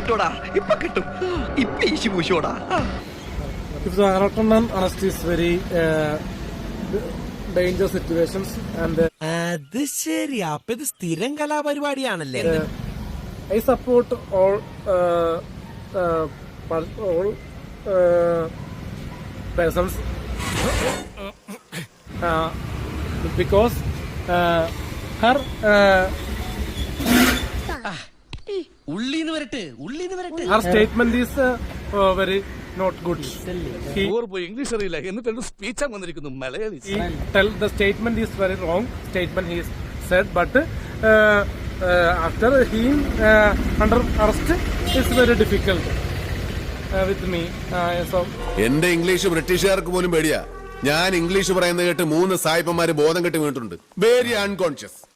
കിട്ടൂടാ, ഇപ്പൊ കിട്ടും, ഇപ്പൊ ഈശി പൂശോടാ. If the Anatoman arrest is very dangerous situations and അത് ശരി, അപ്പൊ ഇത് സ്ഥിരം കലാപരിപാടിയാണല്ലേ? I support all persons because her her statement is very not good. He tell the statement is very wrong statement he said, but after he under arrest is very difficult with me. So എന്റെ English ബ്രിട്ടീഷുകാർക്ക് പോലും പേടിയാ. ഞാൻ English പറയുന്നത് കേട്ട് 3 സായിപ്പന്മാര് ബോധം കെട്ട് വീണിട്ടുണ്ട്. Very unconscious.